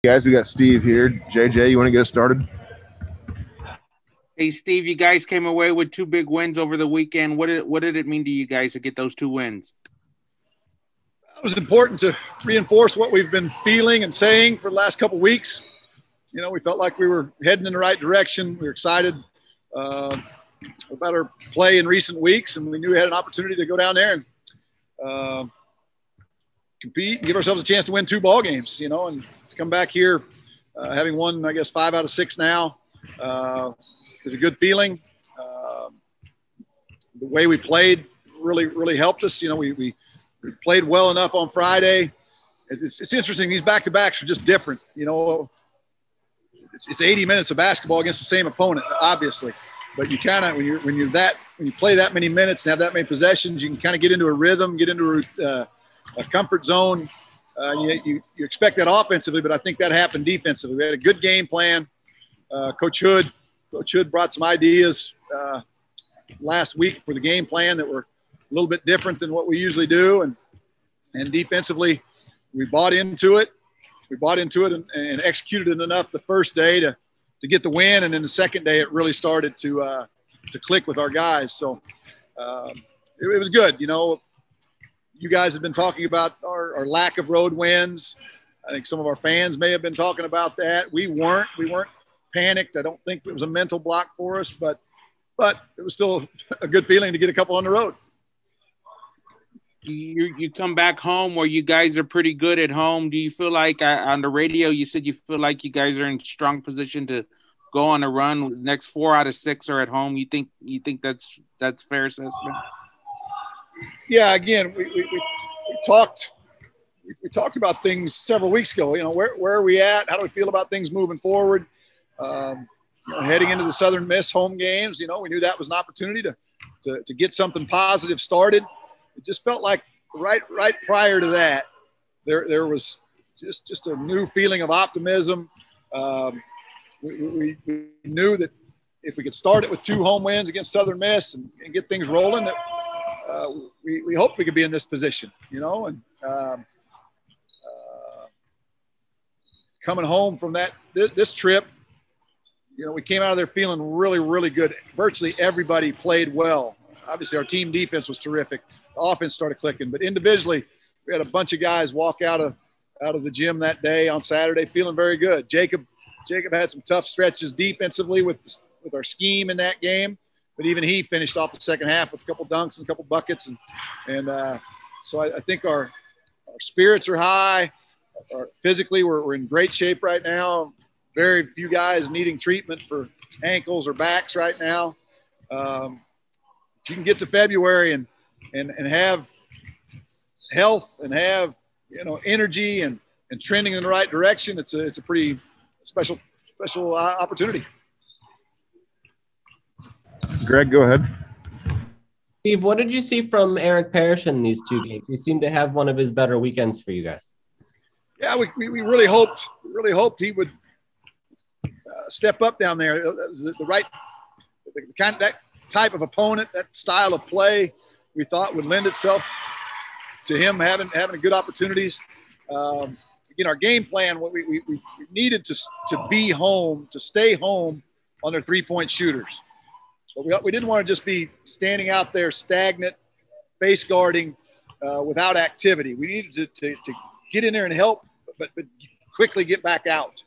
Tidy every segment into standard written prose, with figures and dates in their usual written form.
Guys, we got Steve here. JJ, you want to get us started? Hey, Steve, you guys came away with two big wins over the weekend. What did it mean to you guys to get those two wins? It was important to reinforce what we've been feeling and saying for the last couple of weeks. You know, we felt like we were heading in the right direction. We were excited about our play in recent weeks, and we knew we had an opportunity to go down there and compete and give ourselves a chance to win two ball games, you know, and to come back here having won, I guess, 5 out of 6 now. It was a good feeling. The way we played really helped us. You know, we played well enough on Friday. It's interesting. These back-to-backs are just different. You know, it's 80 minutes of basketball against the same opponent, obviously. But you kind of when you play that many minutes and have that many possessions, you can kind of get into a rhythm, get into a comfort zone. You expect that offensively, but I think that happened defensively. We had a good game plan. Coach Hood brought some ideas last week for the game plan that were a little bit different than what we usually do. And defensively, we bought into it. We bought into it and executed it enough the first day to get the win. And then the second day, it really started to click with our guys. So it was good. You know, you guys have been talking about our lack of road wins. I think some of our fans may have been talking about that. We weren't panicked. I don't think it was a mental block for us, but it was still a good feeling to get a couple on the road. You come back home where you guys are pretty good at home. Do you feel like on the radio you said you feel like you guys are in strong position to go on a run? Next 4 out of 6 are at home. You think that's fair assessment? Yeah. Again, we talked about things several weeks ago. You know, where are we at? How do we feel about things moving forward? Heading into the Southern Miss home games, you know, we knew that was an opportunity to get something positive started. It just felt like right prior to that, there was just a new feeling of optimism. We knew that if we could start it with 2 home wins against Southern Miss and get things rolling, that we hoped we could be in this position, you know. And coming home from this trip, you know, we came out of there feeling really good. Virtually everybody played well. Obviously, our team defense was terrific. The offense started clicking, but individually, we had a bunch of guys walk out of the gym that day on Saturday feeling very good. Jacob had some tough stretches defensively with our scheme in that game, but even he finished off the second half with a couple dunks and a couple buckets, and so I think our spirits are high. Physically, we're in great shape right now. Very few guys needing treatment for ankles or backs right now. If you can get to February and have health and have, you know, energy and trending in the right direction, it's a pretty special opportunity. Greg, go ahead. Steve, what did you see from Eric Parrish in these 2 games? He seemed to have one of his better weekends for you guys. Yeah, we really hoped he would step up down there. That type of opponent, that style of play, we thought would lend itself to him having good opportunities. Again, our game plan, we needed to be home, to stay home on their 3-point shooters. So we didn't want to just be standing out there stagnant, face guarding without activity. We needed to get in there and help, but quickly get back out.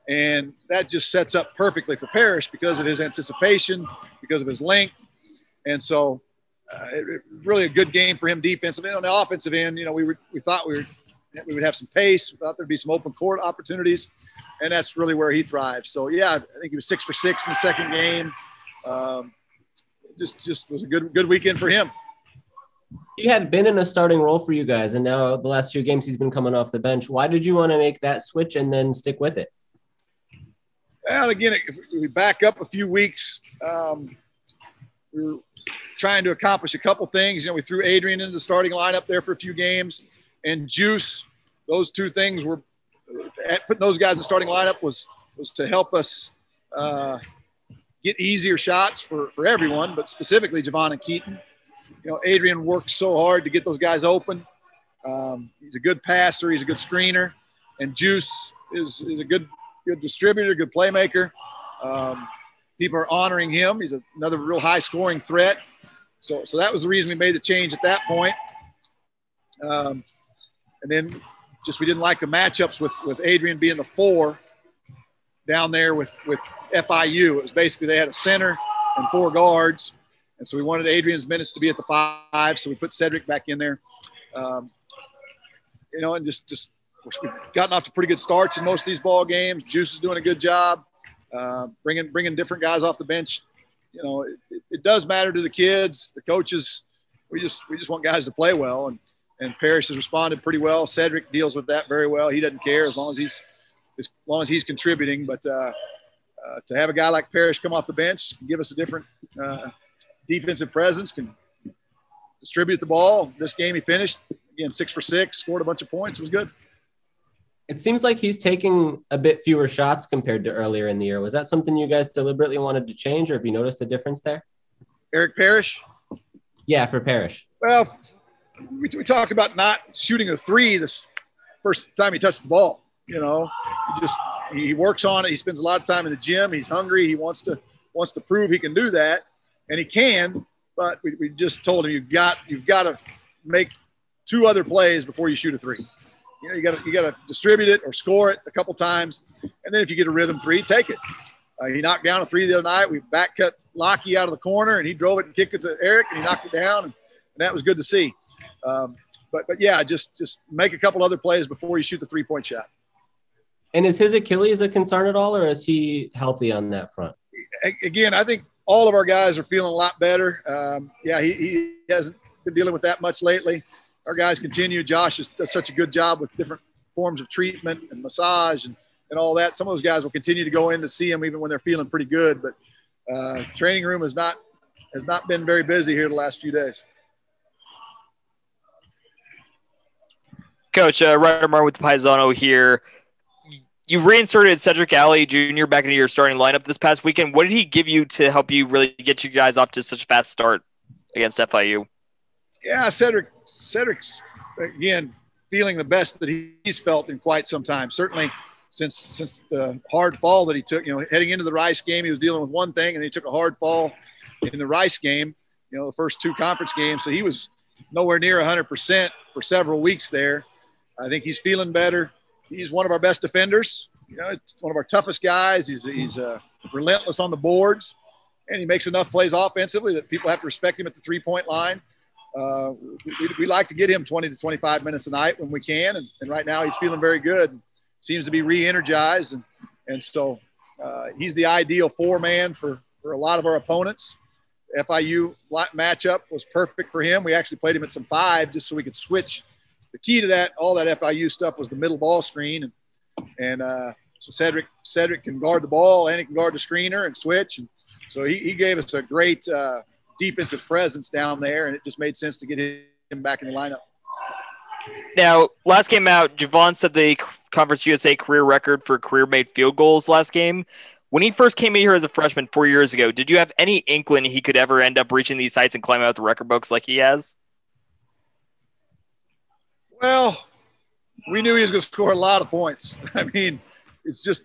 And that just sets up perfectly for Parrish because of his anticipation, because of his length. And so really a good game for him defensively. On the offensive end, you know, we thought we would have some pace. We thought there'd be some open court opportunities, and that's really where he thrives. So, yeah, I think he was 6 for 6 in the second game. Just was a good weekend for him. He had been in a starting role for you guys, and now the last 2 games he's been coming off the bench. Why did you want to make that switch and then stick with it? Well, again, if we back up a few weeks, we were trying to accomplish a couple things. You know, we threw Adrian into the starting lineup there for a few games, and Juice. Those 2 things were putting those guys in the starting lineup was to help us get easier shots for everyone, but specifically Javon and Keaton. You know, Adrian worked so hard to get those guys open. He's a good passer. He's a good screener. And Juice is a good distributor, good playmaker. People are honoring him. He's another real high-scoring threat. So that was the reason we made the change at that point. And then just we didn't like the matchups with Adrian being the 4 down there with FIU. It was basically they had a center and 4 guards. And so we wanted Adrian's minutes to be at the 5, so we put Cedric back in there. And just we've gotten off to pretty good starts in most of these ball games. Juice is doing a good job, bringing different guys off the bench. It does matter to the kids, the coaches. We just want guys to play well, and Parrish has responded pretty well. Cedric deals with that very well. He doesn't care as long as he's contributing. But to have a guy like Parrish come off the bench, give us a different defensive presence, can distribute the ball. This game he finished again 6 for 6, scored a bunch of points. It was good. It seems like he's taking a bit fewer shots compared to earlier in the year. Was that something you guys deliberately wanted to change, or have you noticed a difference there? Eric Parrish? Yeah, for Parrish. Well, we talked about not shooting a 3 this first time he touched the ball. He works on it. He spends a lot of time in the gym. He's hungry. He wants to prove he can do that, and he can. But we just told him you've got to make 2 other plays before you shoot a 3. You got to distribute it or score it a couple times, and then if you get a rhythm 3, take it. He knocked down a 3 the other night. We back cut Lockie out of the corner, and he drove it and kicked it to Eric, and he knocked it down, and that was good to see. But yeah, just make a couple other plays before you shoot the 3-point shot. And is his Achilles a concern at all, or is he healthy on that front? Again, I think all of our guys are feeling a lot better. He hasn't been dealing with that much lately. Our guys continue. Josh does such a good job with different forms of treatment and massage and all that. Some of those guys will continue to go in to see him even when they're feeling pretty good. But training room has not been very busy here the last few days. Coach, Ryder Martin with the Paisano here. You reinserted Cedric Alley Jr. back into your starting lineup this past weekend. What did he give you to help you really get you guys off to such a fast start against FIU? Yeah, Cedric's, again, feeling the best that he's felt in quite some time. Certainly since the hard fall that he took, heading into the Rice game, he was dealing with one thing, and then he took a hard fall in the Rice game, the first 2 conference games. So he was nowhere near 100% for several weeks there. I think he's feeling better. He's one of our best defenders. It's one of our toughest guys. He's relentless on the boards, and he makes enough plays offensively that people have to respect him at the 3-point line. We like to get him 20 to 25 minutes a night when we can, and right now he's feeling very good. Seems to be re-energized, and so he's the ideal 4-man for a lot of our opponents. FIU matchup was perfect for him. We actually played him at some 5 just so we could switch. The key to that, all that FIU stuff, was the middle ball screen, and so Cedric can guard the ball and he can guard the screener and switch, and so he gave us a great defensive presence down there, and it just made sense to get him back in the lineup. Now, last game out, Javon set the Conference USA career record for career-made field goals last game. When he first came in here as a freshman 4 years ago, did you have any inkling he could ever end up reaching these heights and climbing out the record books like he has? Well, we knew he was going to score a lot of points. I mean, it's just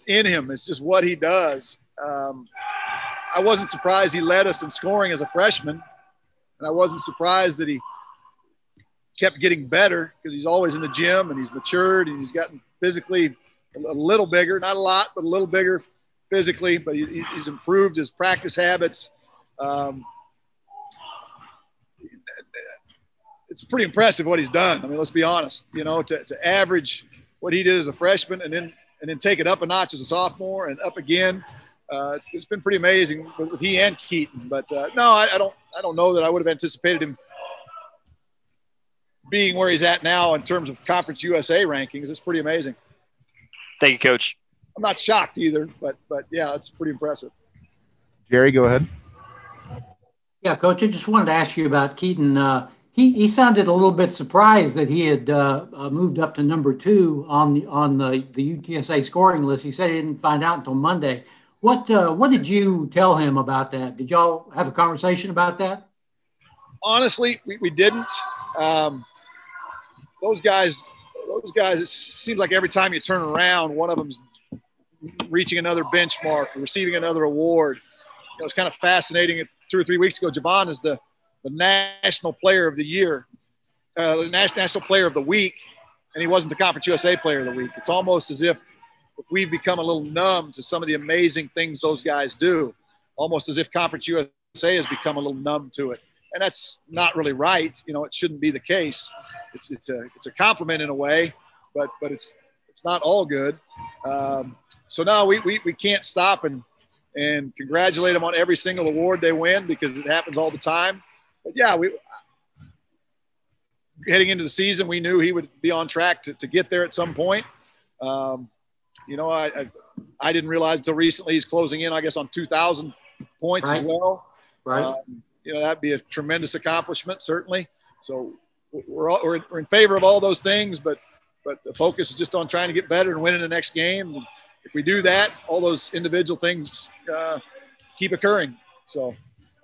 in him. It's just what he does. I wasn't surprised he led us in scoring as a freshman, and I wasn't surprised that he kept getting better because he's always in the gym and he's matured and he's gotten physically a little bigger, not a lot, but a little bigger physically, but he's improved his practice habits. It's pretty impressive what he's done. I mean, let's be honest, to average what he did as a freshman and then take it up a notch as a sophomore and up again. It's been pretty amazing with he and Keaton, but no, I don't know that I would have anticipated him being where he's at now in terms of Conference USA rankings. It's pretty amazing. Thank you, Coach. I'm not shocked either, but yeah, it's pretty impressive. Jerry, go ahead. Yeah, Coach, I just wanted to ask you about Keaton. He sounded a little bit surprised that he had moved up to number 2 on the UTSA scoring list. He said he didn't find out until Monday. What did you tell him about that? Did y'all have a conversation about that? Honestly, we didn't. Those guys those guys, it seems like every time you turn around, one of them's reaching another benchmark or receiving another award. It's kind of fascinating. 2 or 3 weeks ago, Javon is the National Player of the Year, the National Player of the Week, and he wasn't the Conference USA Player of the Week. It's almost as if we've become a little numb to some of the amazing things those guys do, almost as if Conference USA has become a little numb to it. And that's not really right. It shouldn't be the case. It's a compliment in a way, but it's not all good. So no, we can't stop and congratulate them on every single award they win, because it happens all the time. But yeah, heading into the season, we knew he would be on track to get there at some point. I didn't realize until recently he's closing in, I guess, on 2,000 points as well. Right. That'd be a tremendous accomplishment, certainly. So we're in favor of all those things, but the focus is just on trying to get better and winning the next game. And if we do that, all those individual things keep occurring. So,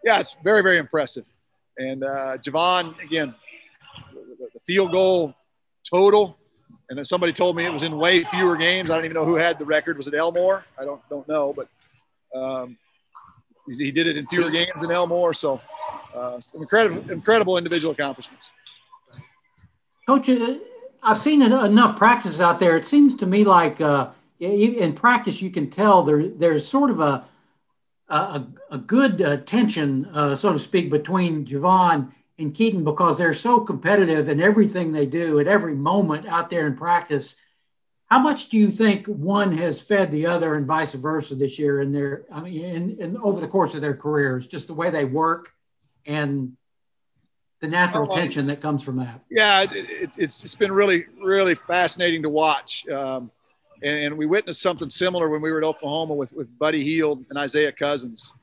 yeah, it's very, very impressive. And Javon, again, the field goal total, and then somebody told me it was in way fewer games. I don't even know who had the record. Was it Elmore? I don't know, but he did it in fewer games than Elmore. So, some incredible individual accomplishments. Coach, I've seen enough practices out there. It seems to me like in practice you can tell there's sort of a good tension, so to speak, between Javon and Keaton, because they're so competitive in everything they do at every moment out there in practice. How much do you think one has fed the other and vice versa this year in over the course of their careers, just the way they work and the natural tension that comes from that? Yeah, it's been really, really fascinating to watch. And we witnessed something similar when we were at Oklahoma with Buddy Hield and Isaiah Cousins.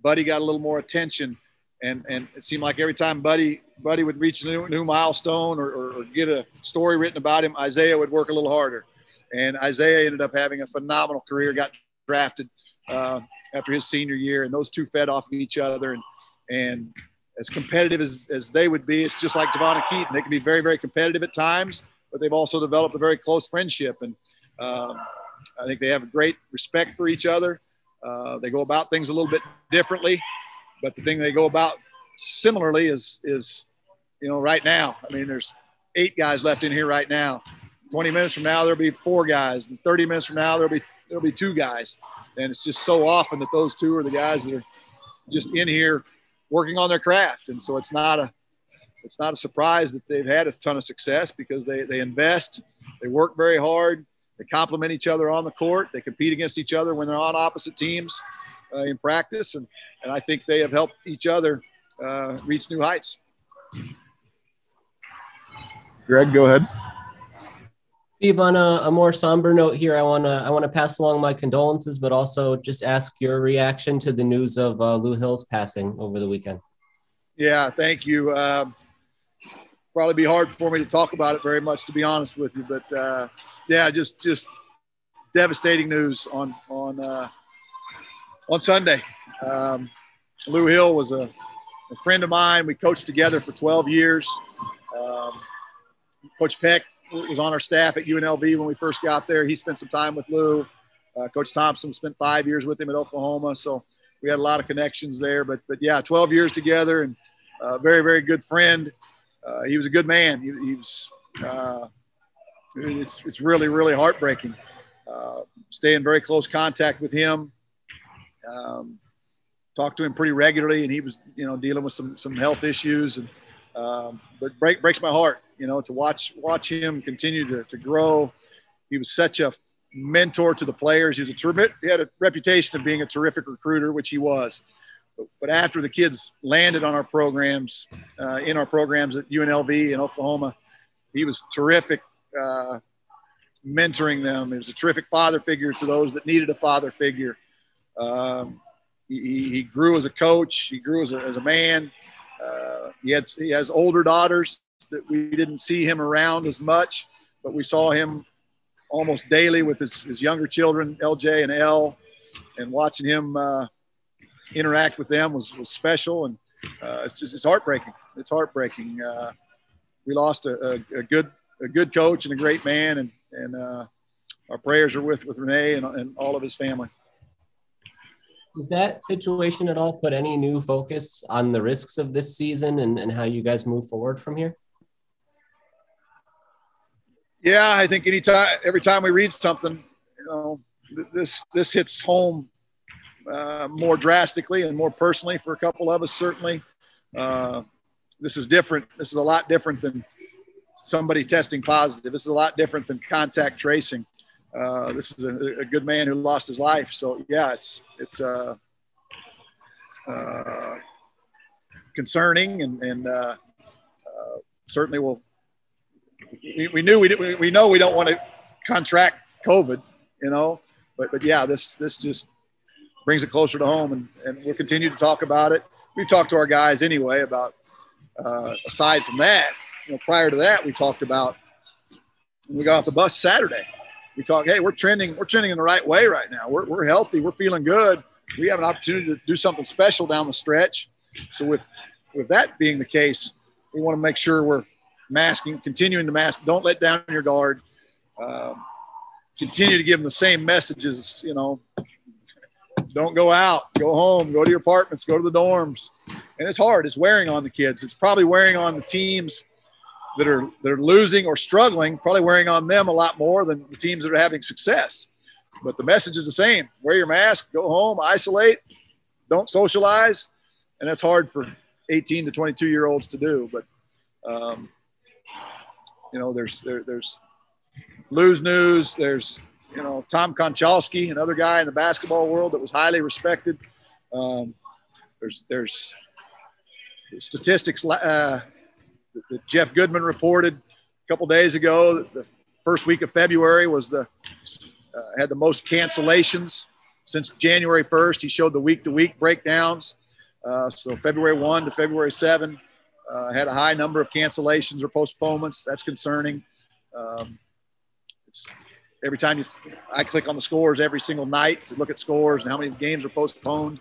Buddy got a little more attention, and it seemed like every time Buddy would reach a new milestone or get a story written about him, Isaiah would work a little harder. And Isaiah ended up having a phenomenal career, got drafted after his senior year, and those two fed off of each other. And as competitive as they would be, it's just like Javon and Keaton. They can be very, very competitive at times, but they've also developed a very close friendship. And I think they have a great respect for each other. They go about things a little bit differently, but the thing they go about similarly is right now. I mean, there's 8 guys left in here right now. 20 minutes from now, there'll be 4 guys, and 30 minutes from now, there'll be 2 guys. And it's just so often that those 2 are the guys that are just in here working on their craft. And so it's not a surprise that they've had a ton of success, because they invest, they work very hard, they complement each other on the court, they compete against each other when they're on opposite teams in practice. And I think they have helped each other reach new heights. Greg, go ahead. Steve, on a more somber note here, I want to pass along my condolences, but also just ask your reaction to the news of Lou Hill's passing over the weekend. Yeah, thank you. Probably be hard for me to talk about it very much, to be honest with you, but yeah, just devastating news on Sunday. Lou Hill was a friend of mine. We coached together for 12 years. Coach Peck was on our staff at UNLV when we first got there. He spent some time with Lou. Coach Thompson spent 5 years with him at Oklahoma. So we had a lot of connections there, but yeah, 12 years together, and very, very good friend. He was a good man. He was, it's really, really heartbreaking. Stay in very close contact with him. Talked to him pretty regularly, and he was, dealing with some health issues, and but breaks my heart, to watch him continue to grow. He was such a mentor to the players. He had a reputation of being a terrific recruiter, which he was. But after the kids landed on our programs, in our programs at UNLV and Oklahoma, he was terrific mentoring them. He was a terrific father figure to those that needed a father figure. He grew as a coach. He grew as a man. He has older daughters that we didn't see him around as much, but we saw him almost daily with his younger children, LJ and L, and watching him interact with them was special. And it's heartbreaking. It's heartbreaking. We lost a a good coach and a great man, and our prayers are with Renee and all of his family. Does that situation at all put any new focus on the risks of this season and how you guys move forward from here? Yeah, I think every time we read something, this hits home more drastically and more personally for a couple of us, certainly. This is different. This is a lot different than somebody testing positive. This is a lot different than contact tracing. This is a good man who lost his life. So yeah, it's concerning and certainly we know we don't want to contract COVID, but yeah, this just brings it closer to home, and we'll continue to talk about it. We've talked to our guys anyway about aside from that, prior to that, we talked about when we got off the bus Saturday. We talked, hey, we're trending in the right way right now. We're healthy. We're feeling good. We have an opportunity to do something special down the stretch. So with that being the case, we want to make sure we're masking, continuing to mask. Don't let down your guard. Continue to give them the same messages, don't go out, go home, go to your apartments, go to the dorms. And it's hard. It's wearing on the kids. It's probably wearing on the teams that are losing or struggling, probably wearing on them a lot more than the teams that are having success. But the message is the same. Wear your mask, go home, isolate, don't socialize. And that's hard for 18 to 22-year-olds to do. But, there's Lose News. There's, Tom Konchalski, another guy in the basketball world that was highly respected. There's statistics that Jeff Goodman reported a couple days ago. The first week of February was had the most cancellations since January 1st. He showed the week-to-week breakdowns. So February 1 to February 7 had a high number of cancellations or postponements. That's concerning. It's every time I click on the scores every single night to look at scores and how many games are postponed.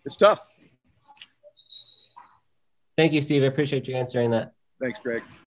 It's tough. Thank you, Steve. I appreciate you answering that. Thanks, Greg.